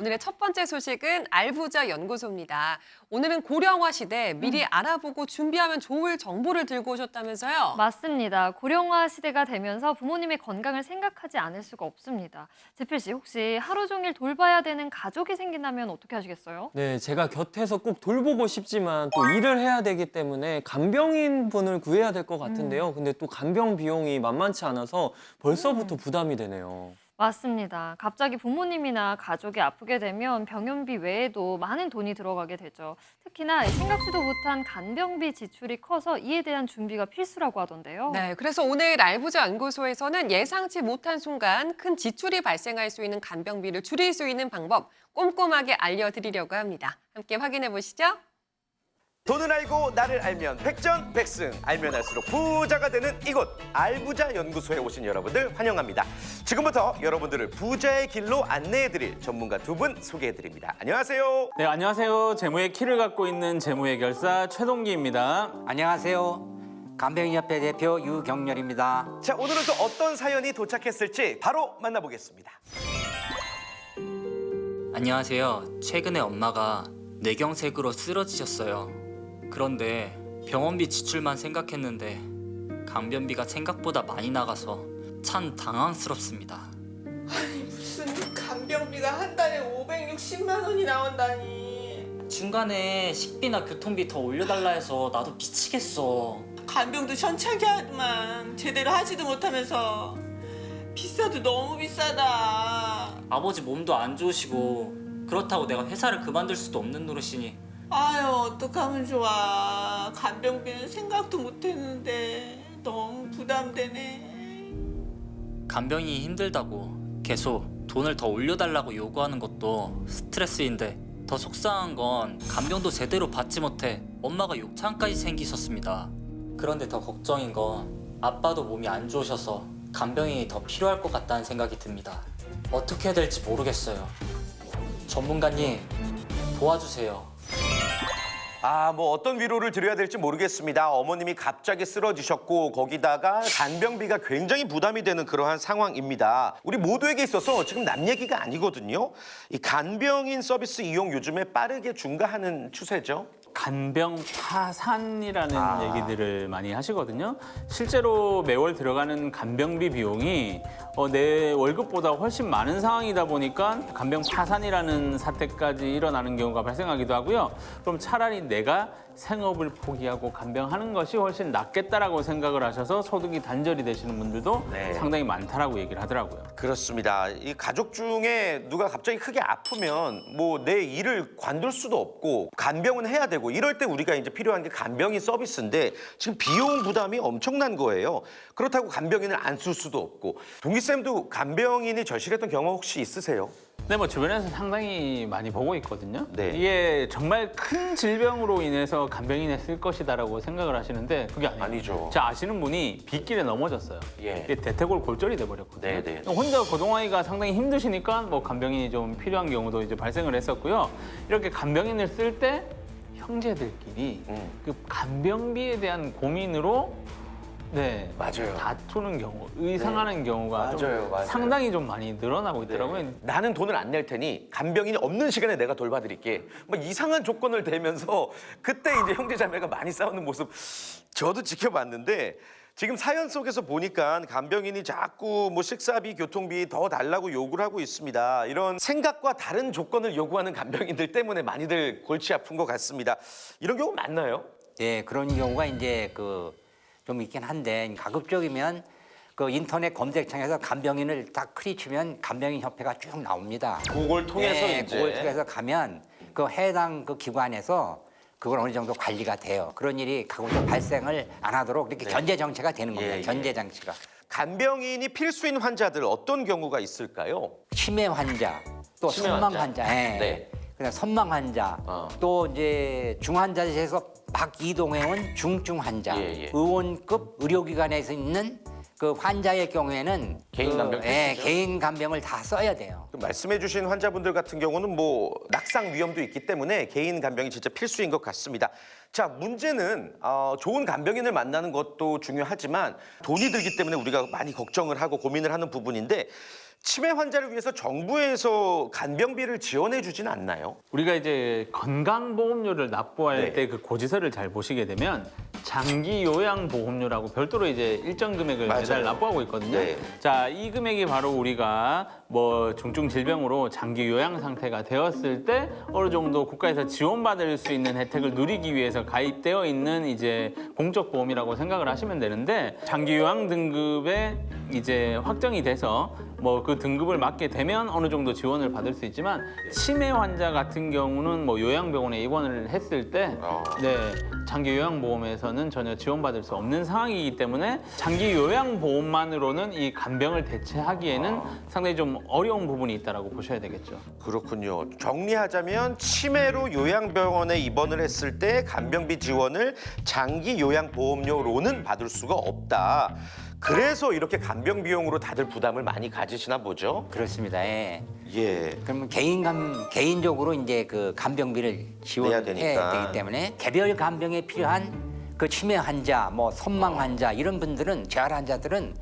오늘의 첫 번째 소식은 알부자 연구소입니다. 오늘은 고령화 시대 미리 알아보고 준비하면 좋을 정보를 들고 오셨다면서요? 맞습니다. 고령화 시대가 되면서 부모님의 건강을 생각하지 않을 수가 없습니다. 재필 씨, 혹시 하루 종일 돌봐야 되는 가족이 생긴다면 어떻게 하시겠어요? 네, 제가 곁에서 꼭 돌보고 싶지만 또 일을 해야 되기 때문에 간병인 분을 구해야 될 것 같은데요. 근데 또 간병 비용이 만만치 않아서 벌써부터 부담이 되네요. 맞습니다. 갑자기 부모님이나 가족이 아프게 되면 병원비 외에도 많은 돈이 들어가게 되죠. 특히나 생각지도 못한 간병비 지출이 커서 이에 대한 준비가 필수라고 하던데요. 네, 그래서 오늘 알부자 연구소에서는 예상치 못한 순간 큰 지출이 발생할 수 있는 간병비를 줄일 수 있는 방법 꼼꼼하게 알려드리려고 합니다. 함께 확인해 보시죠. 돈을 알고 나를 알면 백전백승, 알면 알수록 부자가 되는 이곳 알부자 연구소에 오신 여러분들 환영합니다. 지금부터 여러분들을 부자의 길로 안내해드릴 전문가 두 분 소개해드립니다. 안녕하세요. 네, 안녕하세요. 재무의 키를 갖고 있는 재무해결사 최동기입니다. 안녕하세요. 간병인협회 대표 유경렬입니다. 자, 오늘은 또 어떤 사연이 도착했을지 바로 만나보겠습니다. 안녕하세요. 최근에 엄마가 뇌경색으로 쓰러지셨어요. 그런데 병원비 지출만 생각했는데 강변비가 생각보다 많이 나가서 참 당황스럽습니다. 무슨 간병비가 한 달에 560만 원이 나온다니. 중간에 식비나 교통비 더 올려달라 해서 나도 미치겠어. 간병도 현찮게 하더만 제대로 하지도 못하면서 비싸도 너무 비싸다. 아버지 몸도 안 좋으시고 그렇다고 내가 회사를 그만둘 수도 없는 노릇이니 아유 어떡하면 좋아. 간병비는 생각도 못했는데 너무 부담되네. 간병이 힘들다고 계속 돈을 더 올려달라고 요구하는 것도 스트레스인데 더 속상한 건 간병도 제대로 받지 못해 엄마가 욕창까지 생기셨습니다. 그런데 더 걱정인 건 아빠도 몸이 안 좋으셔서 간병이 더 필요할 것 같다는 생각이 듭니다. 어떻게 해야 될지 모르겠어요. 전문가님 도와주세요. 뭐 어떤 위로를 드려야 될지 모르겠습니다. 어머님이 갑자기 쓰러지셨고 거기다가 간병비가 굉장히 부담이 되는 그러한 상황입니다. 우리 모두에게 있어서 지금 남 얘기가 아니거든요. 이 간병인 서비스 이용 요즘에 빠르게 증가하는 추세죠. 간병 파산이라는 얘기들을 많이 하시거든요. 실제로 매월 들어가는 간병비 비용이 내 월급보다 훨씬 많은 상황이다 보니까 간병 파산이라는 사태까지 일어나는 경우가 발생하기도 하고요. 그럼 차라리 내가 생업을 포기하고 간병하는 것이 훨씬 낫겠다라고 생각을 하셔서 소득이 단절이 되시는 분들도 네. 상당히 많다라고 얘기를 하더라고요. 그렇습니다. 이 가족 중에 누가 갑자기 크게 아프면 뭐 내 일을 관둘 수도 없고 간병은 해야 되고 이럴 때 우리가 이제 필요한 게 간병인 서비스인데 지금 비용 부담이 엄청난 거예요. 그렇다고 간병인을 안 쓸 수도 없고. 동기쌤도 간병인이 절실했던 경험 혹시 있으세요? 네, 뭐 주변에서 상당히 많이 보고 있거든요. 네. 이게 정말 큰 질병으로 인해서 간병인에 쓸 것이다라고 생각을 하시는데 그게 아니에요. 아니죠. 제가 아시는 분이 빗길에 넘어졌어요. 예. 이게 대퇴골 골절이 돼버렸거든요. 네. 혼자 거동하기가 상당히 힘드시니까 뭐 간병인이 좀 필요한 경우도 이제 발생을 했었고요. 이렇게 간병인을 쓸 때 형제들끼리 그 간병비에 대한 고민으로 맞아요. 다투는 경우, 의상하는 경우가 좀 맞아요. 상당히 좀 많이 늘어나고 있더라고요. 나는 돈을 안 낼 테니 간병인이 없는 시간에 내가 돌봐드릴게. 막 이상한 조건을 대면서 그때 이제 형제자매가 많이 싸우는 모습 저도 지켜봤는데 지금 사연 속에서 보니까 간병인이 자꾸 뭐 식사비, 교통비 더 달라고 요구를 하고 있습니다. 이런 생각과 다른 조건을 요구하는 간병인들 때문에 많이들 골치 아픈 것 같습니다. 이런 경우 많나요? 네, 그런 경우가 이제 좀 있긴 한데 가급적이면 인터넷 검색창에서 간병인을 딱 클릭치면 간병인 협회가 쭉 나옵니다. 그걸 통해서 네, 이제 그걸 통해서 가면 해당 기관에서 그걸 어느 정도 관리가 돼요. 그런 일이 가급적 발생을 안 하도록 이렇게 견제 정체가 되는 겁니다. 예. 견제 장치가. 간병인이 필수인 환자들 어떤 경우가 있을까요? 치매 환자, 또 치매 선망 환자. 환자, 네. 그다음 선망 환자, 또 이제 중환자실에서 막 이동해온 중증 환자, 예. 의원급 의료기관에서 있는 그 환자의 경우에는 개인 간병 필수죠? 개인 간병을 다 써야 돼요. 말씀해주신 환자분들 같은 경우는 뭐 낙상 위험도 있기 때문에 개인 간병이 진짜 필수인 것 같습니다. 자, 문제는 좋은 간병인을 만나는 것도 중요하지만 돈이 들기 때문에 우리가 많이 걱정을 하고 고민을 하는 부분인데 치매 환자를 위해서 정부에서 간병비를 지원해 주진 않나요? 우리가 이제 건강보험료를 납부할 네. 때 그 고지서를 잘 보시게 되면 장기 요양보험료라고 별도로 이제 일정 금액을 맞아요. 매달 납부하고 있거든요. 네. 자, 이 금액이 바로 우리가 뭐 중증 질병으로 장기 요양 상태가 되었을 때 어느 정도 국가에서 지원받을 수 있는 혜택을 누리기 위해서 가입되어 있는 이제 공적 보험이라고 생각을 하시면 되는데, 장기 요양 등급에 이제 확정이 돼서 뭐 그 등급을 맞게 되면 어느 정도 지원을 받을 수 있지만, 치매 환자 같은 경우는 뭐 요양병원에 입원을 했을 때 네, 장기 요양보험에서는 전혀 지원받을 수 없는 상황이기 때문에 장기 요양보험만으로는 이 간병을 대체하기에는 상당히 좀 어려운 부분이 있다라고 보셔야 되겠죠. 그렇군요. 정리하자면 치매로 요양병원에 입원을 했을 때 간병비 지원을 장기 요양보험료로는 받을 수가 없다. 그래서 이렇게 간병 비용으로 다들 부담을 많이 가지시나 보죠? 그렇습니다. 예. 예. 그러면 개인적으로 이제 그 간병비를 내야 지원해야 되니까. 되기 때문에 개별 간병에 필요한 그 치매 환자, 뭐 선망 환자 이런 분들은 재활 환자들은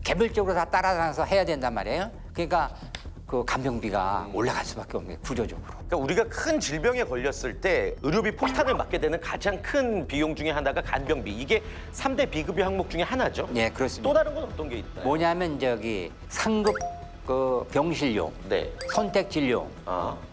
개별적으로 다 따라다녀서 해야 된단 말이에요. 그러니까 그 간병비가 올라갈 수밖에 없는 거예요, 구조적으로. 그러니까 우리가 큰 질병에 걸렸을 때 의료비 폭탄을 맞게 되는 가장 큰 비용 중에 하나가 간병비. 이게 3대 비급여 항목 중에 하나죠? 예, 그렇습니다. 또 다른 건 어떤 게 있나요? 뭐냐면 저기 상급 그 병실료, 네. 선택 진료,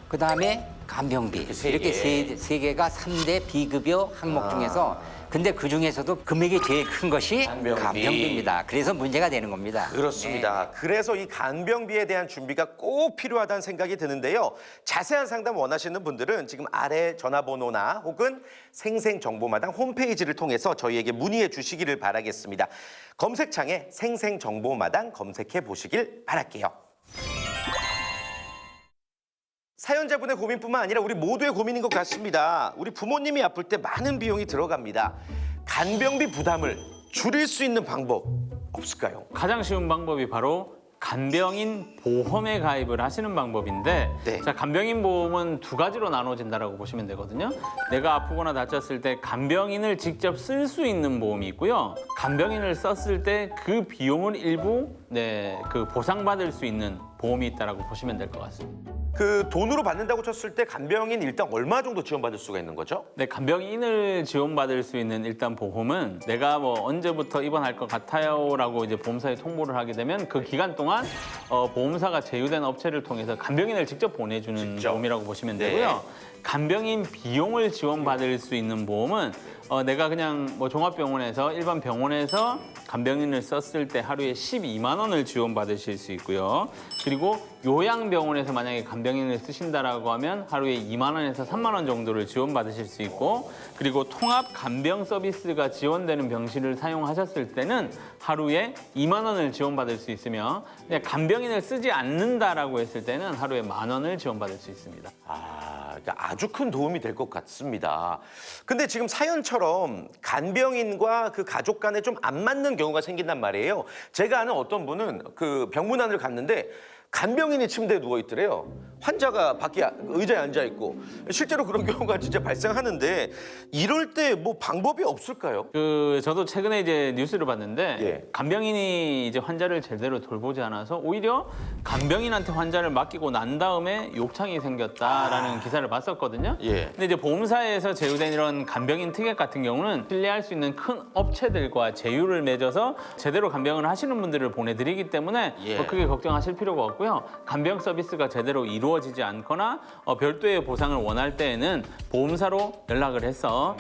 그다음에 간병비 세 이렇게 개. 세 개가 3대 비급여 항목 중에서 근데 그 중에서도 금액이 제일 큰 것이 간병비. 간병비입니다. 그래서 문제가 되는 겁니다. 그렇습니다. 그래서 이 간병비에 대한 준비가 꼭 필요하다는 생각이 드는데요. 자세한 상담 원하시는 분들은 지금 아래 전화번호나 혹은 생생정보마당 홈페이지를 통해서 저희에게 문의해 주시기를 바라겠습니다. 검색창에 생생정보마당 검색해 보시길 바랄게요. 사연자분의 고민뿐만 아니라 우리 모두의 고민인 것 같습니다. 우리 부모님이 아플 때 많은 비용이 들어갑니다. 간병비 부담을 줄일 수 있는 방법 없을까요? 가장 쉬운 방법이 바로 간병인 보험에 가입을 하시는 방법인데, 네. 자, 간병인 보험은 두 가지로 나눠진다라고 보시면 되거든요. 내가 아프거나 다쳤을 때 간병인을 직접 쓸 수 있는 보험이 있고요. 간병인을 썼을 때 그 비용을 일부 그 보상받을 수 있는 보험이 있다라고 보시면 될 것 같습니다. 그 돈으로 받는다고 쳤을 때 간병인 일단 얼마 정도 지원받을 수가 있는 거죠? 네, 간병인을 지원받을 수 있는 일단 보험은 내가 뭐 언제부터 입원할 것 같아요라고 이제 보험사에 통보를 하게 되면 그 기간 동안 보험사가 제휴된 업체를 통해서 간병인을 직접 보내주는 보험이라고 보시면 되고요. 간병인 비용을 지원받을 수 있는 보험은 내가 그냥 뭐 종합병원에서 일반 병원에서 간병인을 썼을 때 하루에 12만 원을 지원받으실 수 있고요. 그리고 요양병원에서 만약에 간병인을 쓰신다라고 하면 하루에 2만 원에서 3만 원 정도를 지원받으실 수 있고, 그리고 통합 간병 서비스가 지원되는 병실을 사용하셨을 때는 하루에 2만 원을 지원받을 수 있으며, 그냥 간병인을 쓰지 않는다라고 했을 때는 하루에 1만 원을 지원받을 수 있습니다. 그러니까 아주 큰 도움이 될 것 같습니다. 근데 지금 사연처럼 간병인과 그 가족 간에 좀 안 맞는 경우가 생긴단 말이에요. 제가 아는 어떤 분은 그 병문안을 갔는데 간병인이 침대에 누워 있더래요. 환자가 밖에 의자에 앉아 있고, 실제로 그런 경우가 진짜 발생하는데 이럴 때 뭐 방법이 없을까요? 저도 최근에 이제 뉴스를 봤는데 예. 간병인이 이제 환자를 제대로 돌보지 않아서 오히려 간병인한테 환자를 맡기고 난 다음에 욕창이 생겼다라는 기사를 봤었거든요. 예. 근데 이제 보험사에서 제휴된 이런 간병인 특약 같은 경우는 신뢰할 수 있는 큰 업체들과 제휴를 맺어서 제대로 간병을 하시는 분들을 보내드리기 때문에 예. 뭐 크게 걱정하실 필요가 없고요. 간병 서비스가 제대로 이루어지지 않거나 별도의 보상을 원할 때에는 보험사로 연락을 해서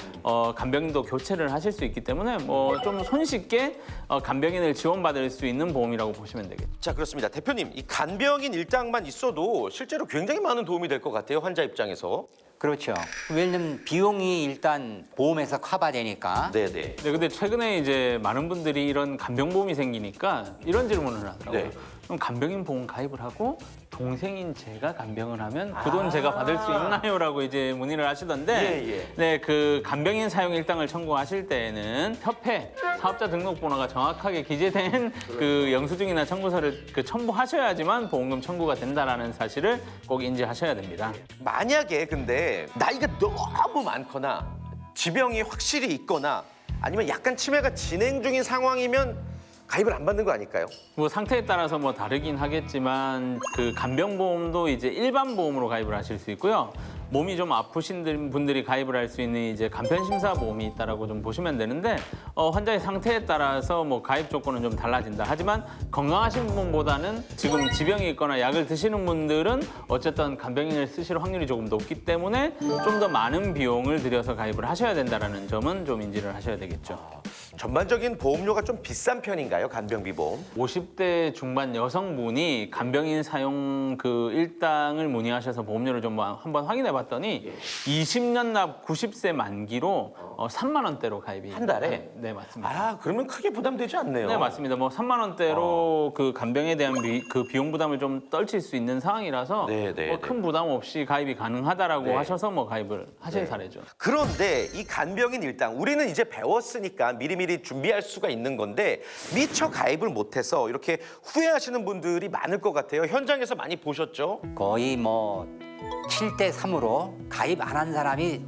간병인도 교체를 하실 수 있기 때문에 뭐 좀 손쉽게 간병인을 지원받을 수 있는 보험이라고 보시면 되겠죠. 자, 그렇습니다. 대표님, 이 간병인 일당만 있어도 실제로 굉장히 많은 도움이 될 것 같아요. 환자 입장에서. 그렇죠. 왜냐면 비용이 일단 보험에서 커버되니까. 네네. 네, 근데 최근에 이제 많은 분들이 이런 간병보험이 생기니까 이런 질문을 하더라고요. 네. 그럼 간병인 보험 가입을 하고 동생인 제가 간병을 하면 그 돈 제가 받을 수 있나요?라고 이제 문의를 하시던데, 예. 네, 그 간병인 사용 일당을 청구하실 때에는 협회 사업자 등록번호가 정확하게 기재된 그 영수증이나 청구서를 첨부하셔야지만 보험금 청구가 된다라는 사실을 꼭 인지하셔야 됩니다. 만약에 근데 나이가 너무 많거나 지병이 확실히 있거나 아니면 약간 치매가 진행 중인 상황이면 가입을 안 받는 거 아닐까요? 뭐 상태에 따라서 뭐 다르긴 하겠지만 그 간병보험도 이제 일반 보험으로 가입을 하실 수 있고요. 몸이 좀 아프신 분들이 가입을 할 수 있는 이제 간편심사 보험이 있다라고 좀 보시면 되는데 환자의 상태에 따라서 뭐 가입 조건은 좀 달라진다. 하지만 건강하신 분보다는 지금 지병이 있거나 약을 드시는 분들은 어쨌든 간병인을 쓰실 확률이 조금 높기 때문에 좀 더 많은 비용을 들여서 가입을 하셔야 된다라는 점은 좀 인지를 하셔야 되겠죠. 전반적인 보험료가 좀 비싼 편인가요? 간병비 보험? 50대 중반 여성분이 간병인 사용 그 일당을 문의하셔서 보험료를 좀 한번 확인해 봤더니 20년 납 90세 만기로 3만 원대로 가입이 한 달에? 네, 맞습니다. 아, 그러면 크게 부담되지 않네요. 네, 맞습니다. 뭐 3만 원대로 그 간병에 대한 그 비용 부담을 좀 떨칠 수 있는 상황이라서 네, 네, 뭐 큰 부담 없이 가입이 가능하다라고 네. 하셔서 뭐 가입을 하신 네. 사례죠. 그런데 이 간병인 일당 우리는 이제 배웠으니까 미리미리 준비할 수가 있는 건데 미처 가입을 못해서 이렇게 후회하시는 분들이 많을 것 같아요. 현장에서 많이 보셨죠? 거의 뭐 7대 3으로 가입 안 한 사람이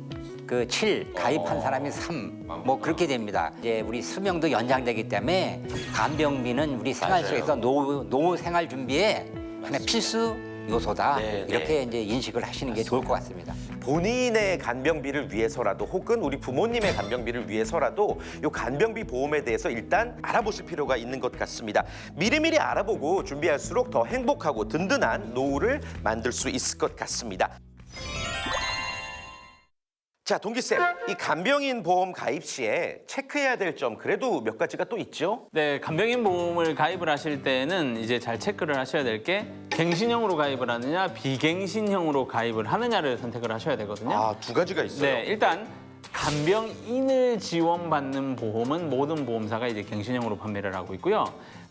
그 7, 가입한 사람이 3, 뭐 그렇게 됩니다. 이제 우리 수명도 연장되기 때문에 간병비는 우리 생활 맞아요. 속에서 노후 생활 준비에 하나의 필수 요소다. 네, 이렇게 이제 인식을 하시는 게 좋을 것 같습니다. 본인의 간병비를 위해서라도 혹은 우리 부모님의 간병비를 위해서라도 이 간병비 보험에 대해서 일단 알아보실 필요가 있는 것 같습니다. 미리미리 알아보고 준비할수록 더 행복하고 든든한 노후를 만들 수 있을 것 같습니다. 자, 동기쌤, 이 간병인 보험 가입 시에 체크해야 될 점 그래도 몇 가지가 또 있죠? 네, 간병인 보험을 가입을 하실 때는 이제 잘 체크를 하셔야 될 게 갱신형으로 가입을 하느냐 비갱신형으로 가입을 하느냐를 선택을 하셔야 되거든요. 아, 두 가지가 있어요. 네, 일단 간병인을 지원받는 보험은 모든 보험사가 이제 갱신형으로 판매를 하고 있고요.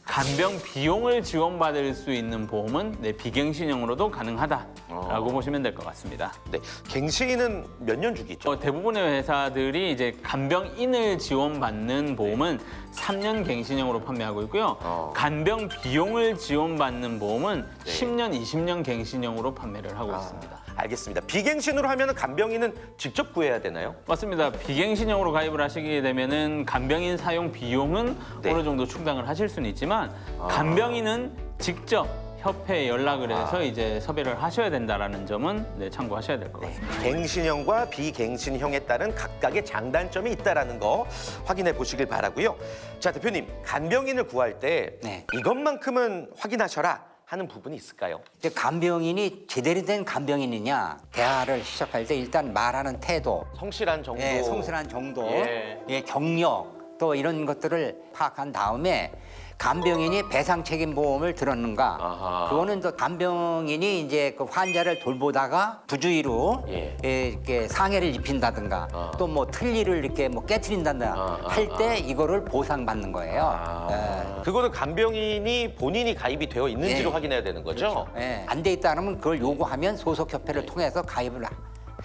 간병 비용을 지원받을 수 있는 보험은 비갱신형으로도 가능하다라고 보시면 될 것 같습니다. 네, 갱신은 몇 년 주기죠? 대부분의 회사들이 이제 간병인을 지원받는 보험은 3년 갱신형으로 판매하고 있고요. 간병 비용을 지원받는 보험은 10년, 20년 갱신형으로 판매를 하고 있습니다. 알겠습니다. 비갱신으로 하면 간병인은 직접 구해야 되나요? 맞습니다. 비갱신형으로 가입을 하시게 되면은 간병인 사용 비용은 네. 어느 정도 충당을 하실 수는 있지만 간병인은 직접 협회에 연락을 해서 이제 섭외를 하셔야 된다라는 점은 참고하셔야 될 것 같습니다. 갱신형과 비갱신형에 따른 각각의 장단점이 있다는 거 확인해 보시길 바라고요. 자, 대표님, 간병인을 구할 때 네. 이것만큼은 확인하셔라 하는 부분이 있을까요? 이제 간병인이 제대로 된 간병인이냐 대화를 시작할 때 일단 말하는 태도, 성실한 정도. 예, 성실한 정도, 예. 예, 경력 또 이런 것들을 파악한 다음에 간병인이 배상 책임 보험을 들었는가? 아하. 그거는 또 간병인이 이제 그 환자를 돌보다가 부주의로 예. 이렇게 상해를 입힌다든가 또 뭐 틀니를 이렇게 뭐 깨트린다든가 할 때 이거를 보상받는 거예요. 예. 그거는 간병인이 본인이 가입이 되어 있는지를 예. 확인해야 되는 거죠? 예. 안 돼 있다 그러면 그걸 요구하면 소속협회를 통해서 가입을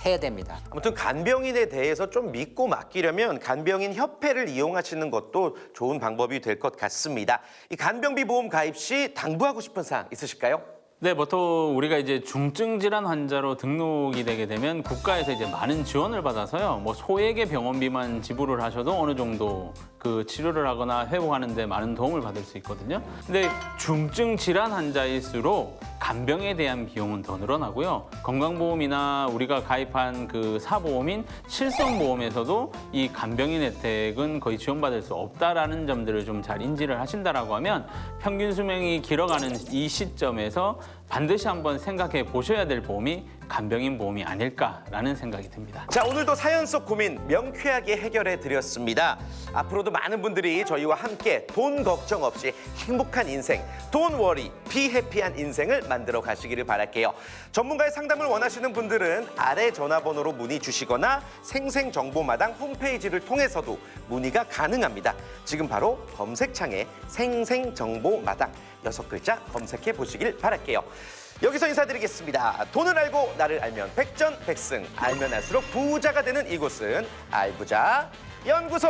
해야 됩니다. 아무튼 간병인에 대해서 좀 믿고 맡기려면 간병인 협회를 이용하시는 것도 좋은 방법이 될 것 같습니다. 이 간병비 보험 가입 시 당부하고 싶은 사항 있으실까요? 네, 보통 우리가 이제 중증 질환 환자로 등록이 되게 되면 국가에서 이제 많은 지원을 받아서요. 뭐 소액의 병원비만 지불을 하셔도 어느 정도 그 치료를 하거나 회복하는 데 많은 도움을 받을 수 있거든요. 근데 중증 질환 환자일수록 간병에 대한 비용은 더 늘어나고요. 건강보험이나 우리가 가입한 그 사보험인 실손보험에서도 이 간병인 혜택은 거의 지원받을 수 없다라는 점들을 좀 잘 인지를 하신다라고 하면 평균 수명이 길어가는 이 시점에서 반드시 한번 생각해 보셔야 될 보험이 간병인 보험이 아닐까라는 생각이 듭니다. 자, 오늘도 사연 속 고민 명쾌하게 해결해 드렸습니다. 앞으로도 많은 분들이 저희와 함께 돈 걱정 없이 행복한 인생, 돈 워리, 비해피한 인생을 만들어 가시기를 바랄게요. 전문가의 상담을 원하시는 분들은 아래 전화번호로 문의 주시거나 생생정보마당 홈페이지를 통해서도 문의가 가능합니다. 지금 바로 검색창에 생생정보마당 6글자 검색해 보시길 바랄게요. 여기서 인사드리겠습니다. 돈을 알고 나를 알면 백전백승, 알면 알수록 부자가 되는 이곳은 알부자 연구소.